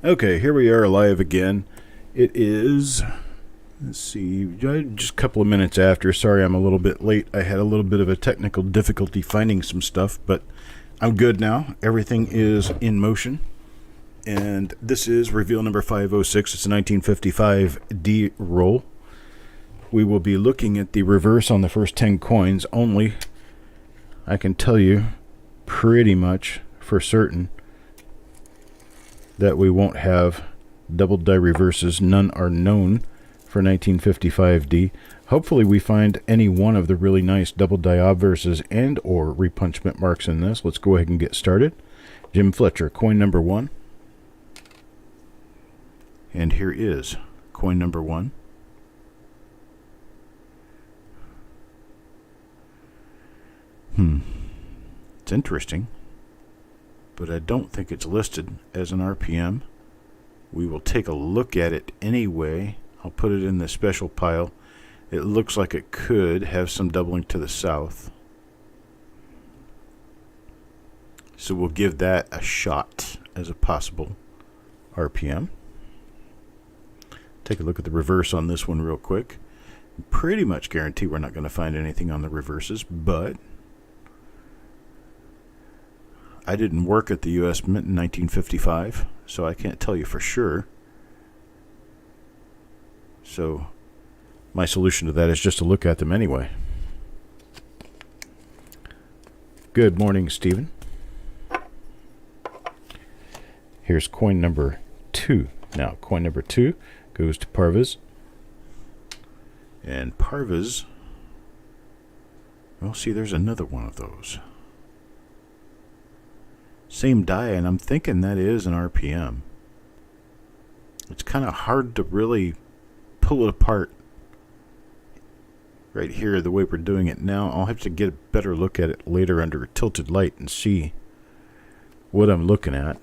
Okay, here we are live again. It is, let's see, just a couple of minutes after. Sorry I'm a little bit late. I had a little bit of a technical difficulty finding some stuff, but I'm good now. Everything is in motion. And this is reveal number 506. It's a 1955 D roll. We will be looking at the reverse on the first 10 coins only. I can tell you pretty much for certain that we won't have double die reverses. None are known for 1955D. Hopefully we find any one of the really nice double die obverses and or repunchment marks in this. Let's go ahead and get started. Jim Fletcher, coin number 1. And here is coin number 1. It's interesting, but I don't think it's listed as an RPM. We will take a look at it anyway. I'll put it in the special pile. It looks like it could have some doubling to the south. So we'll give that a shot as a possible RPM. Take a look at the reverse on this one real quick. Pretty much guarantee we're not going to find anything on the reverses, but I didn't work at the U.S. Mint in 1955, so I can't tell you for sure. So my solution to that is just to look at them anyway. Good morning, Stephen. Here's coin number 2. Now, coin number 2 goes to Parvez. And Parvez, well, see, there's another one of those. Same die, and I'm thinking that is an RPM. It's kind of hard to really pull it apart right here the way we're doing it now. I'll have to get a better look at it later under a tilted light and see what I'm looking at.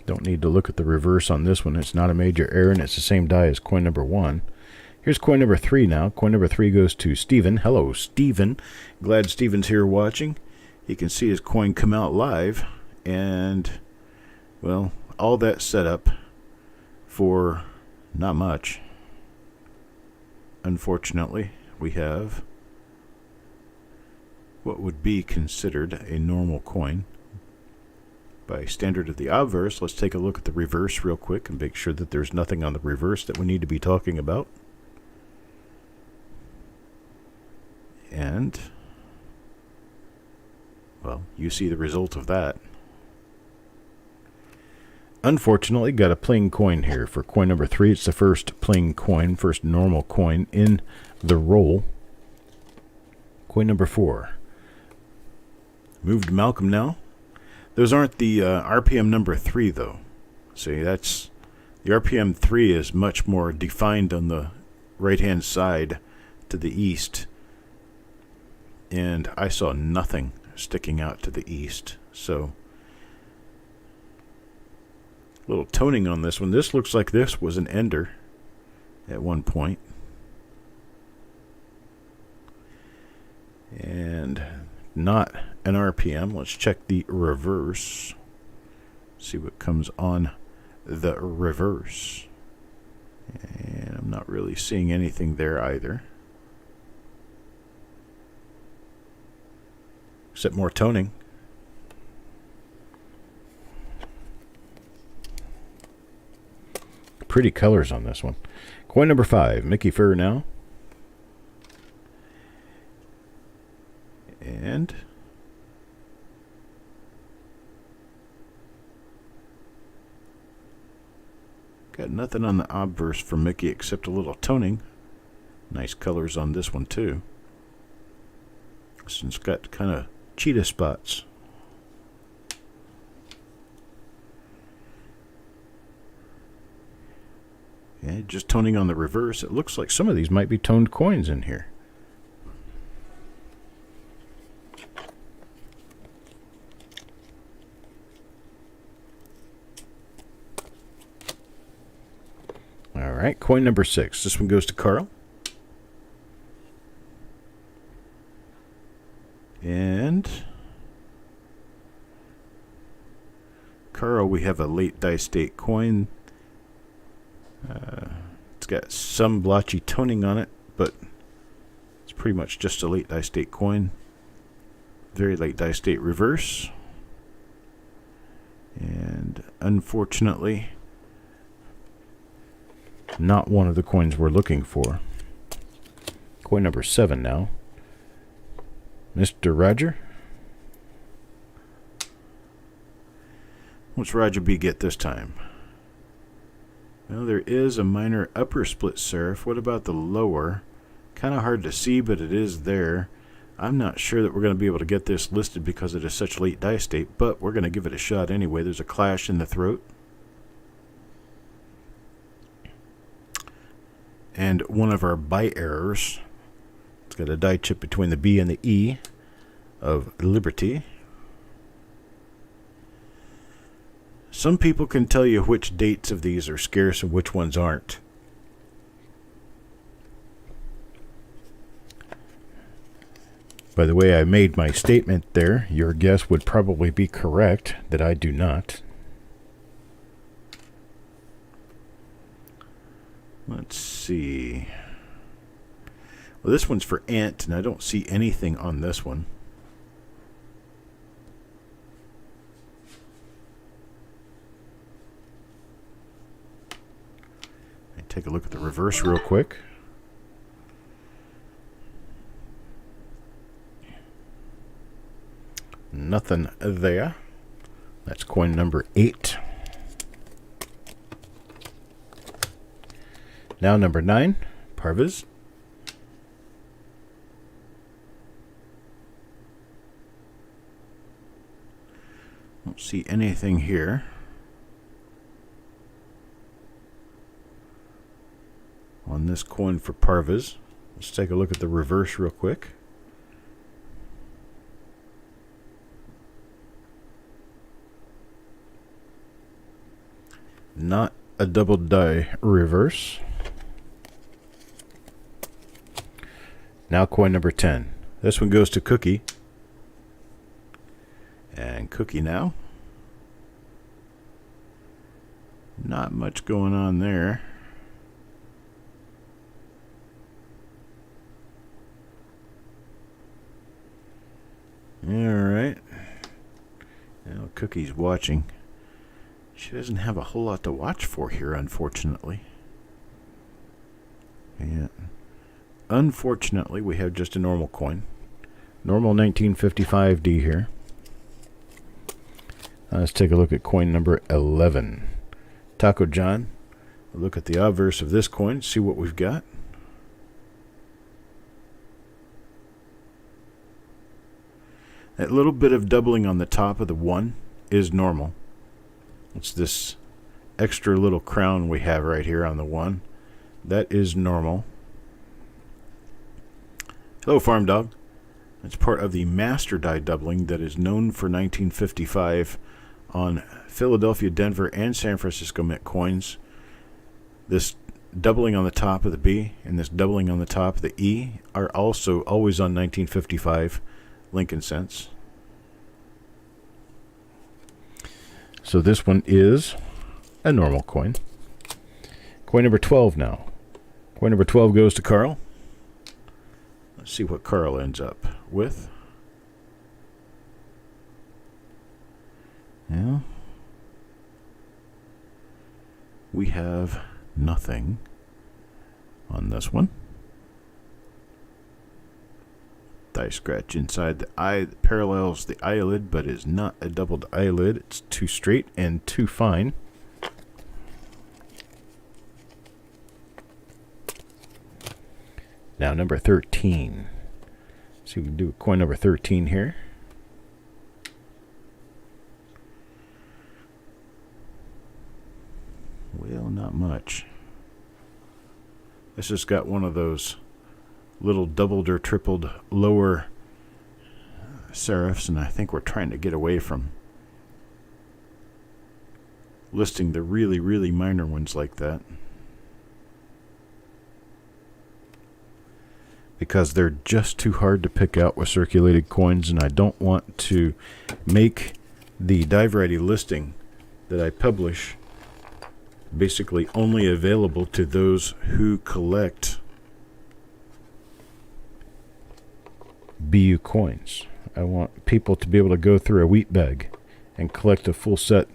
Don't need to look at the reverse on this one. It's not a major error, and it's the same die as coin number 1. Here's coin number 3 now. Coin number 3 goes to Stephen. Hello, Stephen. Glad Stephen's here watching. He can see his coin come out live, and, well, all that set up for not much. Unfortunately, we have what would be considered a normal coin. By standard of the obverse, let's take a look at the reverse real quick and make sure that there's nothing on the reverse that we need to be talking about. And, well, you see the result of that. Unfortunately, got a plain coin here for coin number 3. It's the first plain coin, first normal coin in the roll. Coin number 4. Moved Malcolm now. Those aren't the RPM number 3, though. See, that's the RPM 3 is much more defined on the right-hand side to the east. And I saw nothing sticking out to the east. So, a little toning on this one. This looks like this was an ender at one point. And not an RPM. Let's check the reverse. See what comes on the reverse. And I'm not really seeing anything there either. Except more toning. Pretty colors on this one. Coin number 5, Mickey Fur now. And got nothing on the obverse for Mickey except a little toning. Nice colors on this one too. This one's got kind of cheetah spots. Yeah, just toning on the reverse. It looks like some of these might be toned coins in here. All right, coin number 6. This one goes to Carl. And Carl, we have a late die state coin. It's got some blotchy toning on it, but it's pretty much just a late die state coin. Very late die state reverse. And unfortunately, not one of the coins we're looking for. Coin number 7 now. Mr. Roger. What's Roger B get this time? Well, there is a minor upper split serif. What about the lower? Kind of hard to see, but it is there. I'm not sure that we're going to be able to get this listed because it is such late die state, but we're going to give it a shot anyway. There's a clash in the throat. And one of our by errors. It's got a die chip between the B and the E of Liberty. Some people can tell you which dates of these are scarce and which ones aren't. By the way I made my statement there, your guess would probably be correct that I do not. Let's see. Well, this one's for Ant, and I don't see anything on this one. Take a look at the reverse real quick. Nothing there. That's coin number 8. Now number 9, Parvez. Don't see anything here. On this coin for Parvez. Let's take a look at the reverse real quick. Not a double die reverse. Now coin number 10. This one goes to Cookie. And Cookie now. Not much going on there. Alright. Now Cookie's watching. She doesn't have a whole lot to watch for here, unfortunately. Yeah. Unfortunately, we have just a normal coin. Normal 1955D here. Let's take a look at coin number 11. Taco John. We'll look at the obverse of this coin, see what we've got. That little bit of doubling on the top of the 1 is normal. It's this extra little crown we have right here on the 1. That is normal. Hello, Farm Dog. It's part of the master die doubling that is known for 1955 on Philadelphia, Denver, and San Francisco Mint coins. This doubling on the top of the B and this doubling on the top of the E are also always on 1955 Lincoln cents. So this one is a normal coin. Coin number 12 now. Coin number 12 goes to Carl. Let's see what Carl ends up with. Yeah. We have nothing on this one. Die scratch inside the eye that parallels the eyelid but is not a doubled eyelid. It's too straight and too fine. Now number 13. See if we can do coin number 13 here. Well, not much. This has got one of those little doubled or tripled lower serifs, and I think we're trying to get away from listing the really, really minor ones like that, because they're just too hard to pick out with circulated coins, and I don't want to make the die variety listing that I publish basically only available to those who collect BU coins. I want people to be able to go through a wheat bag and collect a full set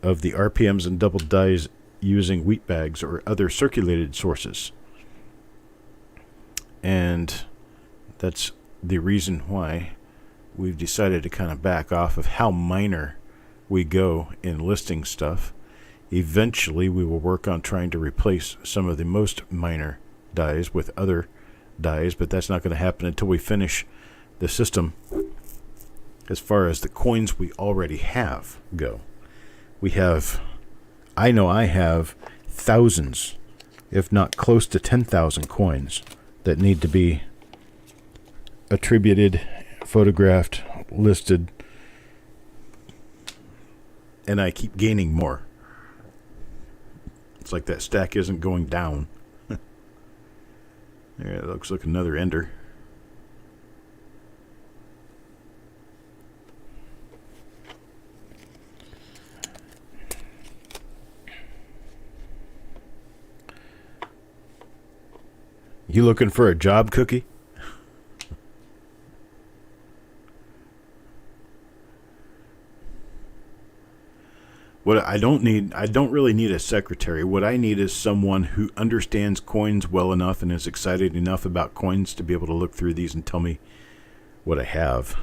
of the RPMs and double dies using wheat bags or other circulated sources. And that's the reason why we've decided to kind of back off of how minor we go in listing stuff. Eventually, we will work on trying to replace some of the most minor dies with other dies, but that's not going to happen until we finish the system as far as the coins we already have go. I know I have thousands, if not close to 10,000 coins that need to be attributed, photographed, listed, and I keep gaining more. It's like that stack isn't going down. There, it looks like another ender. You looking for a job, Cookie? What I don't really need a secretary. What I need is someone who understands coins well enough and is excited enough about coins to be able to look through these and tell me what I have.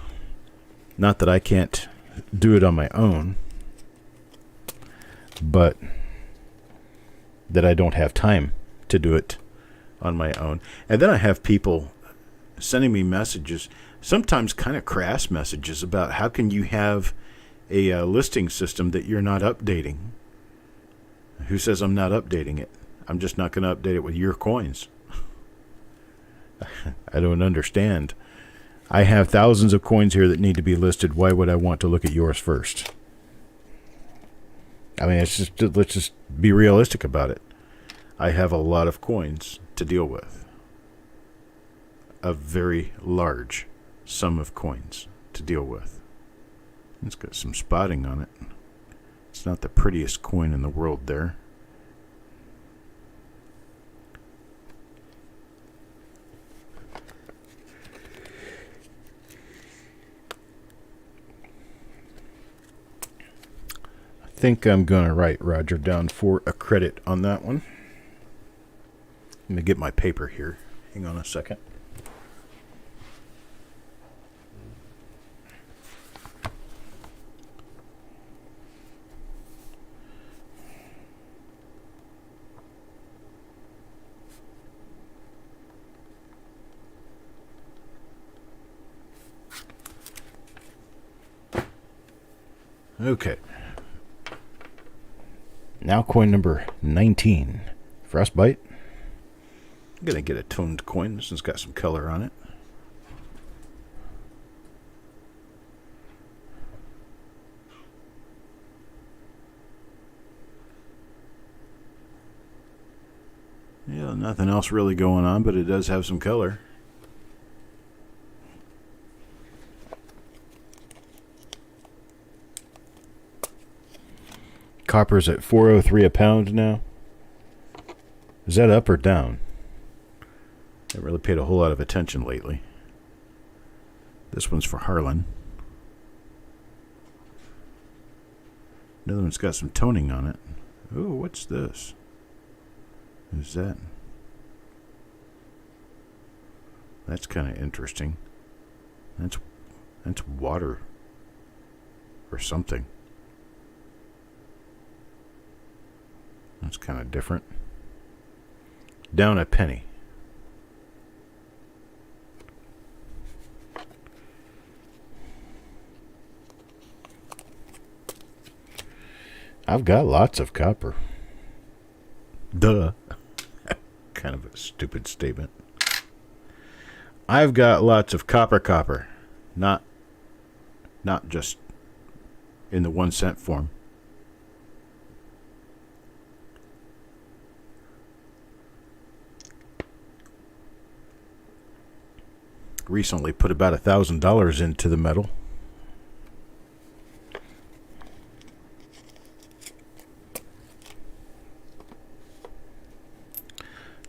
Not that I can't do it on my own, but that I don't have time to do it on my own. And then I have people sending me messages, sometimes kind of crass messages, about how can you have a listing system that you're not updating. Who says I'm not updating it? I'm just not going to update it with your coins. I don't understand. I have thousands of coins here that need to be listed. Why would I want to look at yours first? I mean, let's just be realistic about it. I have a lot of coins to deal with. A very large sum of coins to deal with. It's got some spotting on it. It's not the prettiest coin in the world there. I think I'm going to write Roger down for a credit on that one. Let me get my paper here. Hang on a second. Okay. Now coin number 19. Frostbite. I'm going to get a toned coin. This one's got some color on it. Yeah, nothing else really going on, but it does have some color. Copper's at $4.03 a pound now. Is that up or down? I haven't really paid a whole lot of attention lately. This one's for Harlan. Another one's got some toning on it. Oh, what's this? Who's that? That's kind of interesting. That's water or something. That's kind of different. Down a penny. I've got lots of copper. Duh. Kind of a stupid statement. I've got lots of copper. Not just in the 1 cent form. Recently put about $1,000 into the metal.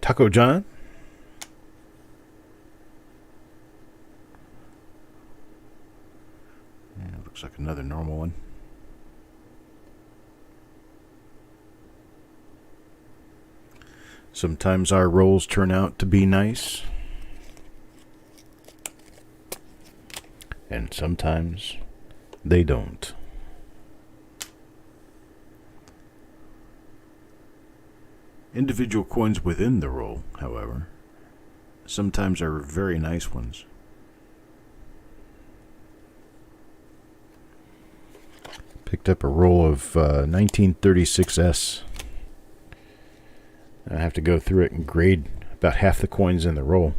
Taco John. Yeah, looks like another normal one. Sometimes our rolls turn out to be nice. And sometimes they don't. Individual coins within the roll, however, sometimes are very nice ones. Picked up a roll of 1936S. I have to go through it and grade about half the coins in the roll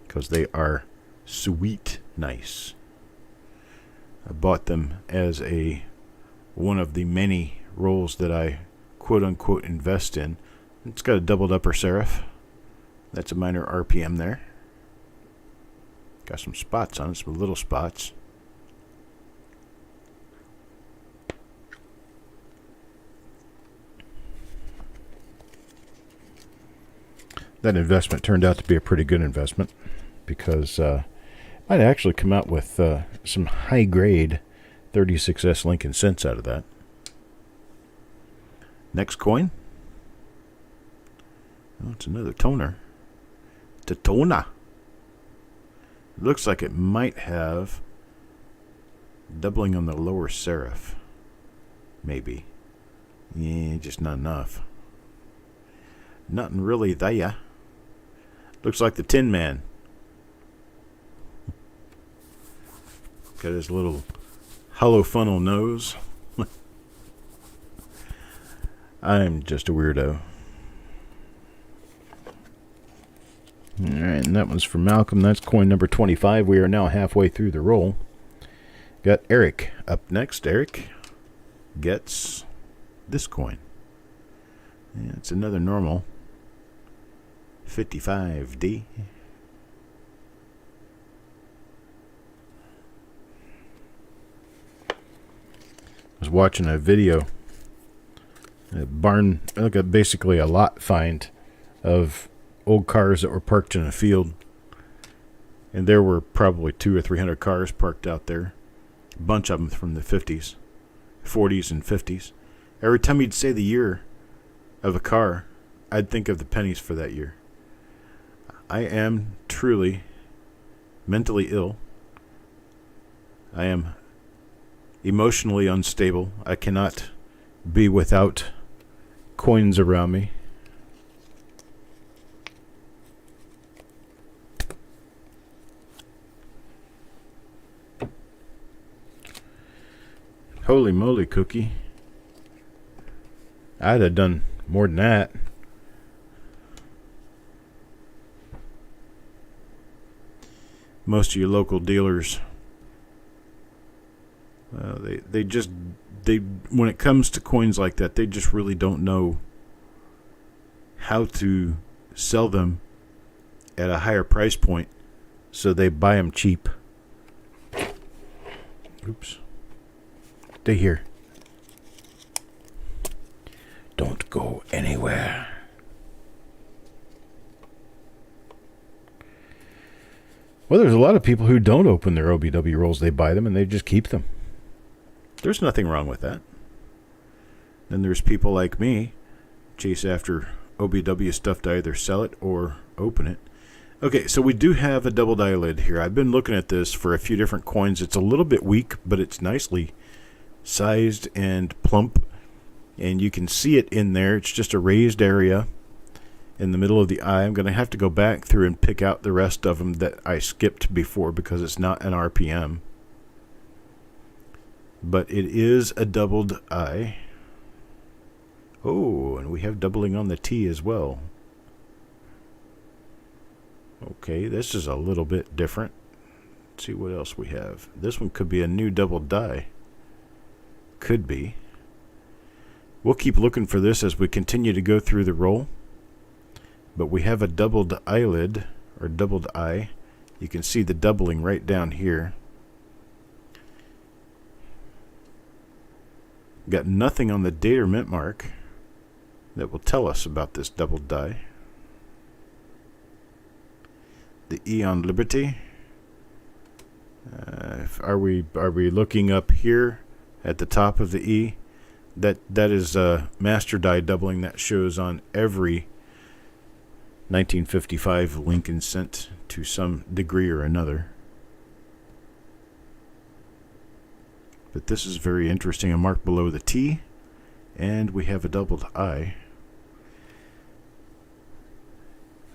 because they are sweet nice. I bought them as one of the many rolls that I quote-unquote invest in. It's got a doubled upper serif. That's a minor RPM there. Got some spots on it, some little spots. That investment turned out to be a pretty good investment because I might actually come out with some high-grade 36S Lincoln cents out of that. Next coin. Oh, it's another toner. Tatona. It looks like it might have doubling on the lower serif. Maybe. Yeah, just not enough. Nothing really there. Looks like the Tin Man. Got his little hollow funnel nose. I'm just a weirdo. Alright, and that one's for Malcolm. That's coin number 25. We are now halfway through the roll. Got Eric up next. Eric gets this coin. Yeah, it's another normal 55D. I was watching a video, basically a lot find of old cars that were parked in a field, and there were probably 200 or 300 cars parked out there, a bunch of them from the 50s, 40s, and 50s. Every time you'd say the year of a car, I'd think of the pennies for that year. I am truly mentally ill. I am emotionally unstable. I cannot be without coins around me. Holy moly, Cookie. I'd have done more than that. Most of your local dealers, they when it comes to coins like that, they just really don't know how to sell them at a higher price point, so they buy them cheap. Oops. Stay here. Don't go anywhere. Well, there's a lot of people who don't open their OBW rolls. They buy them and they just keep them. There's nothing wrong with that. Then there's people like me, chase after OBW stuff to either sell it or open it. Okay, so we do have a double die lid here. I've been looking at this for a few different coins. It's a little bit weak, but it's nicely sized and plump. And you can see it in there. It's just a raised area in the middle of the eye. I'm going to have to go back through and pick out the rest of them that I skipped before because it's not an RPM. But it is a doubled eye. Oh, and we have doubling on the T as well. Okay, this is a little bit different. Let's see what else we have. This one could be a new doubled die. Could be. We'll keep looking for this as we continue to go through the roll. But we have a doubled eyelid, or doubled eye. You can see the doubling right down here. Got nothing on the date or mint mark that will tell us about this doubled die. E on Liberty. Are we looking up here at the top of the E? That is master die doubling that shows on every 1955 Lincoln cent to some degree or another. But this is very interesting. A mark below the T, and we have a doubled I.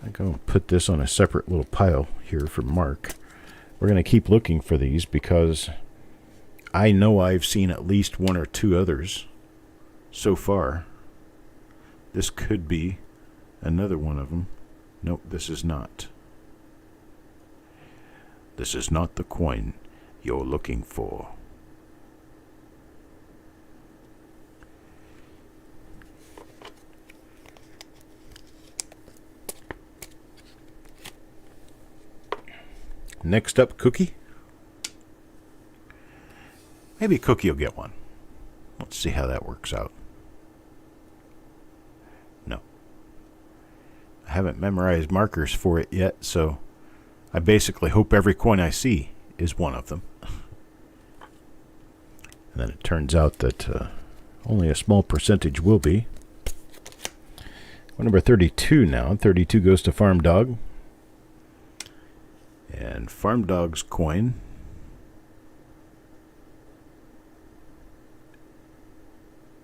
I'm going to put this on a separate little pile here for Mark. We're going to keep looking for these because I know I've seen at least one or two others so far. This could be another one of them. Nope, this is not. This is not the coin you're looking for. Next up, Cookie. Maybe Cookie will get one. Let's see how that works out. No. I haven't memorized markers for it yet, so I basically hope every coin I see is one of them. And then it turns out that only a small percentage will be. Well, number 32 now. 32 goes to Farm Dog. And Farm Dog's coin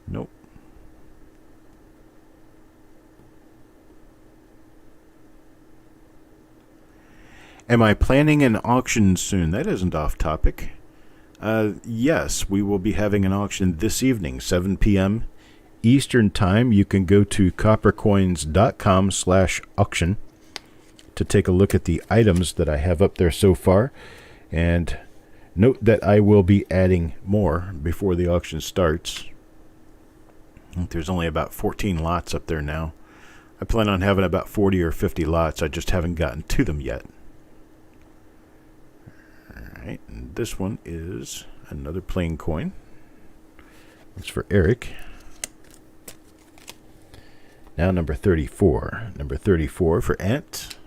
nope. Am I planning an auction soon? That isn't off topic. Yes, we will be having an auction this evening, 7 p.m. Eastern Time. You can go to coppercoins.com/auction to take a look at the items that I have up there so far. And note that I will be adding more before the auction starts. I think there's only about 14 lots up there now. I plan on having about 40 or 50 lots. I just haven't gotten to them yet. Alright, and this one is another plain coin. It's for Eric. Now number 34. Number 34 for Ant.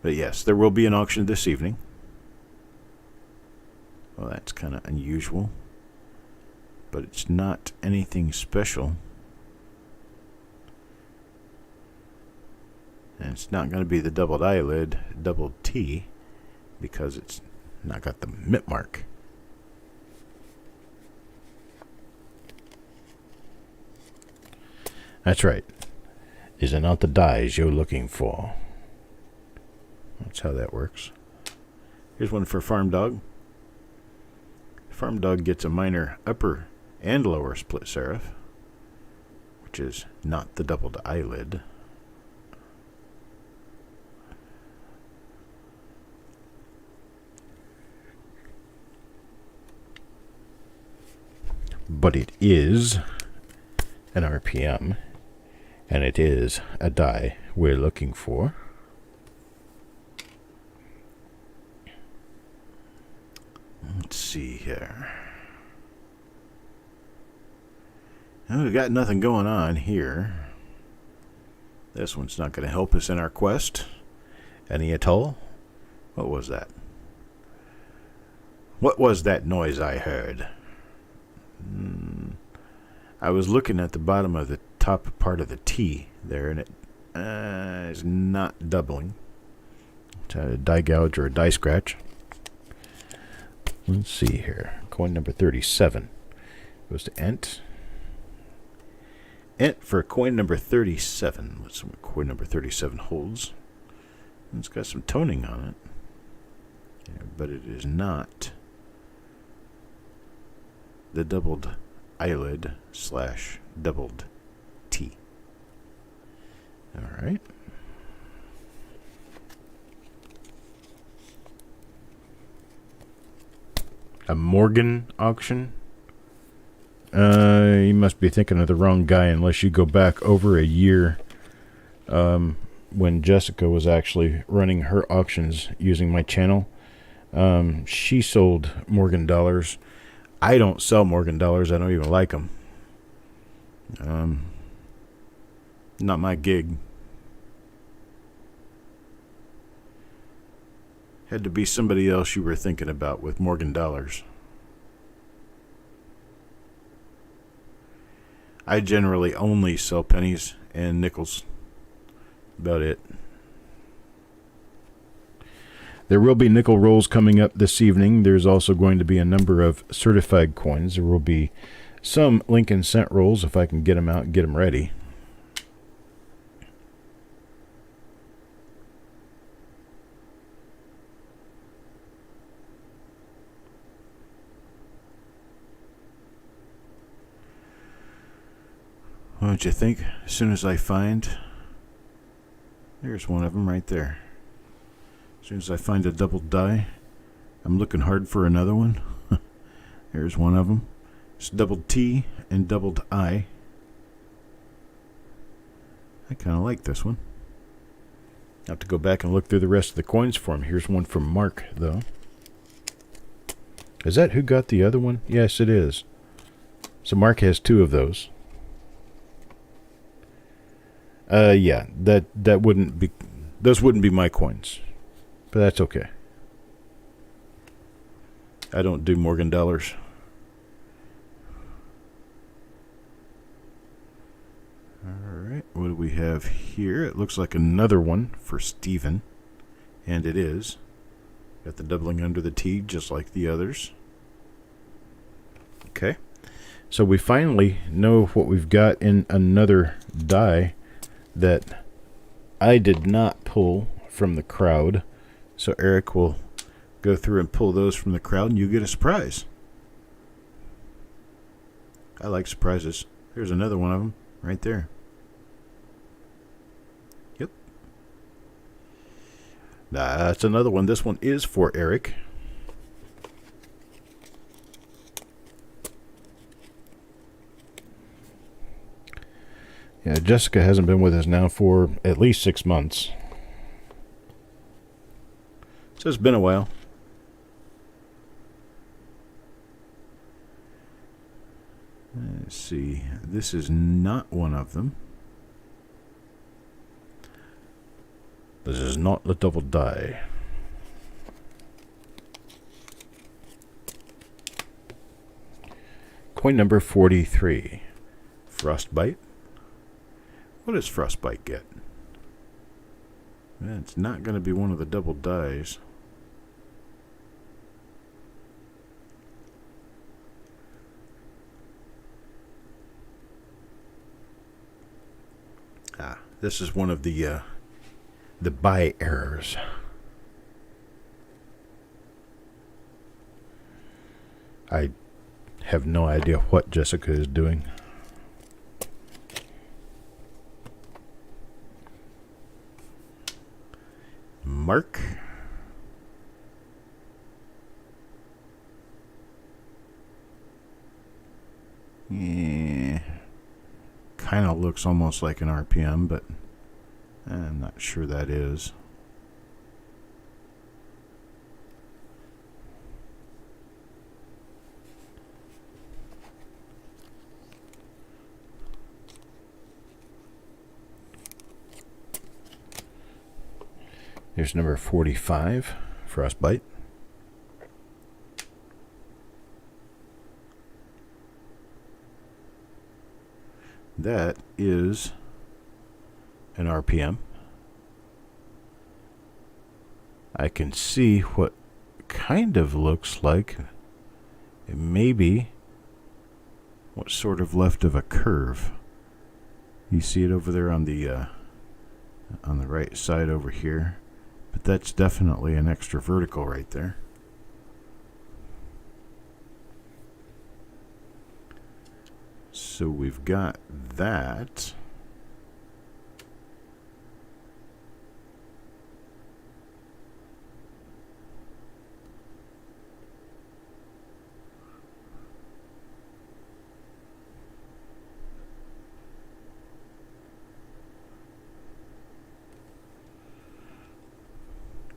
But yes, there will be an auction this evening. Well, that's kind of unusual. But it's not anything special. And it's not going to be the doubled eyelid, doubled T, because it's not got the mint mark. That's right. These are not the dies you're looking for. That's how that works. Here's one for Farm Dog. Farm Dog gets a minor upper and lower split serif, which is not the doubled eyelid. But it is an RPM, and it is a die we're looking for. Let's see here. Well, we've got nothing going on here. This one's not going to help us in our quest. Any at all? What was that? What was that noise I heard? I was looking at the bottom of the top part of the T there, and it is not doubling. It's a die gouge or a die scratch. Let's see here. Coin number 37 goes to Ent. Ent for coin number 37. Let's see what coin number 37 holds. It's got some toning on it, yeah, but it is not the doubled eyelid / doubled T. All right. A Morgan auction? You must be thinking of the wrong guy unless you go back over a year when Jessica was actually running her auctions using my channel. She sold Morgan dollars. I don't sell Morgan dollars. I don't even like them. Not my gig. Had to be somebody else you were thinking about with Morgan dollars. I generally only sell pennies and nickels. About it. There will be nickel rolls coming up this evening. There's also going to be a number of certified coins. There will be some Lincoln cent rolls if I can get them out and get them ready. What don't you think? As soon as I find... There's one of them right there. As soon as I find a double die, I'm looking hard for another one. There's one of them. It's doubled T and doubled I. I kind of like this one. I have to go back and look through the rest of the coins for him. Here's one from Mark, though. Is that who got the other one? Yes, it is. So Mark has two of those. Yeah, that wouldn't be... Those wouldn't be my coins. But that's okay. I don't do Morgan dollars. Alright, what do we have here? It looks like another one for Steven. And it is. Got the doubling under the T, just like the others. Okay. So we finally know what we've got in another die that I did not pull from the crowd. So Eric will go through and pull those from the crowd, and you get a surprise. I like surprises. There's another one of them right there. Yep. That's another one. This one is for Eric. Yeah, Jessica hasn't been with us now for at least 6 months. So it's been a while. Let's see. This is not one of them. This is not the double die. Coin number 43. Frostbite. What does Frostbite get? It's not going to be one of the double dies. This is one of the buy errors. I have no idea what Jessica is doing. Mark. Yeah. Kind of looks almost like an RPM, but I'm not sure that is. Here's number 45, Frostbite. That is an RPM. I can see what kind of looks like it may be what's sort of left of a curve. You see it over there on the right side over here. But that's definitely an extra vertical right there. So we've got that.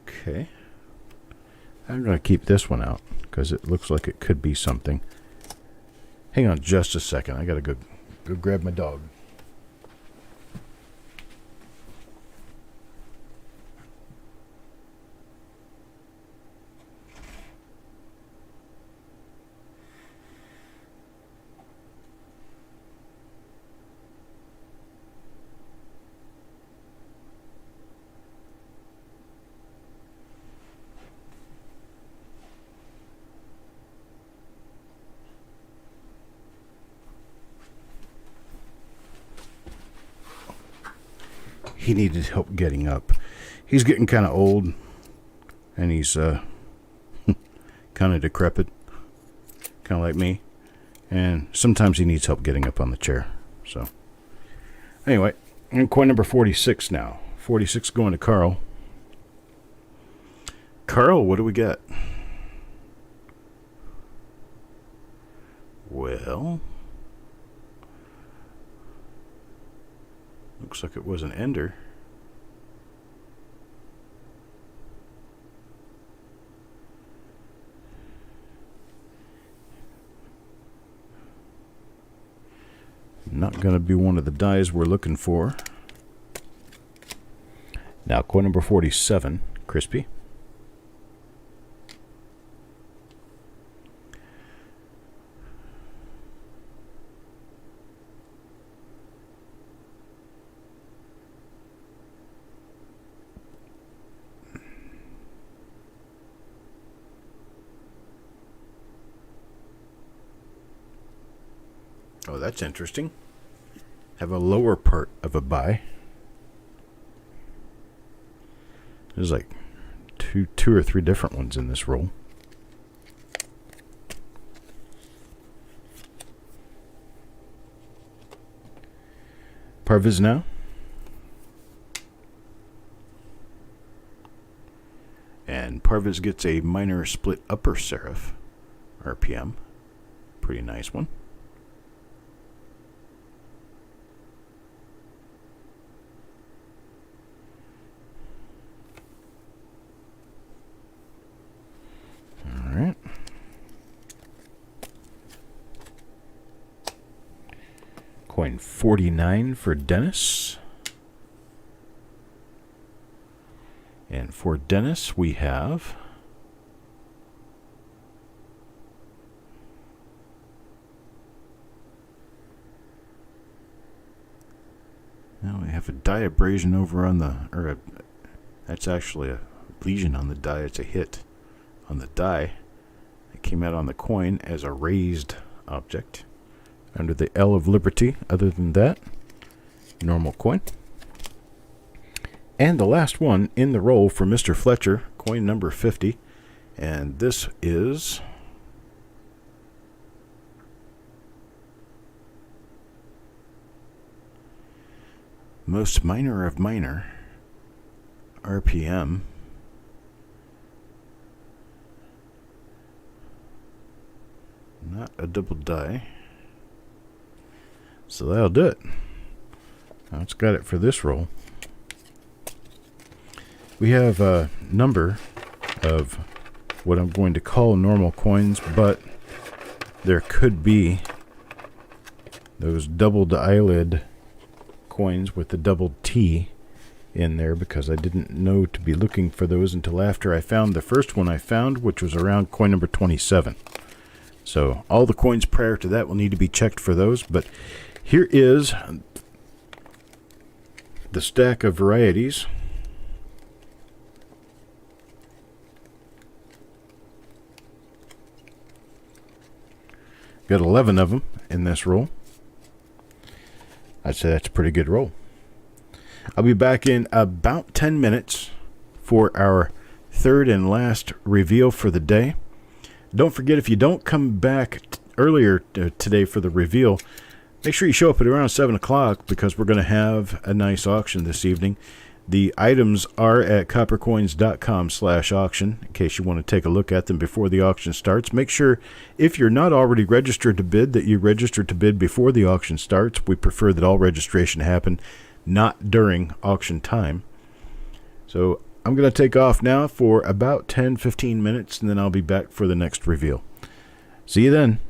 Okay. I'm going to keep this one out because it looks like it could be something. Hang on just a second. I got to go grab my dog. he needed help getting up. He's getting kind of old, and he's kind of decrepit, kind of like me. And sometimes he needs help getting up on the chair. So, anyway, and coin number 46 now. 46 going to Carl. Carl, what do we got? Well, looks like it was an ender. Not going to be one of the dies we're looking for. Now, coin number 47, Crispy. Oh, that's interesting. Have a lower part of a buy. There's like two or three different ones in this roll. Parviz now. And Parviz gets a minor split upper serif RPM. Pretty nice one. Alright. Coin 49 for Dennis. And for Dennis, we have now we have a die abrasion over on the, that's actually a lesion on the die. It's a hit on the die. It came out on the coin as a raised object under the L of Liberty. Other than that, normal coin. And the last one in the roll for Mr. Fletcher, coin number 50. And this is most minor of minor RPM. Not a double die. So that'll do it. That's got it for this roll. We have a number of what I'm going to call normal coins, but there could be those doubled eyelid coins with the double T in there, because I didn't know to be looking for those until after I found the first one I found, which was around coin number 27. So all the coins prior to that will need to be checked for those, but here is the stack of varieties. Got 11 of them in this roll. I'd say that's a pretty good roll. I'll be back in about 10 minutes for our third and last reveal for the day. Don't forget, if you don't come back earlier today for the reveal, make sure you show up at around 7 o'clock, because we're going to have a nice auction this evening. The items are at coppercoins.com/auction in case you want to take a look at them before the auction starts. Make sure, if you're not already registered to bid, that you register to bid before the auction starts. We prefer that all registration happen not during auction time. So I'm going to take off now for about 10-15 minutes, and then I'll be back for the next reveal. See you then.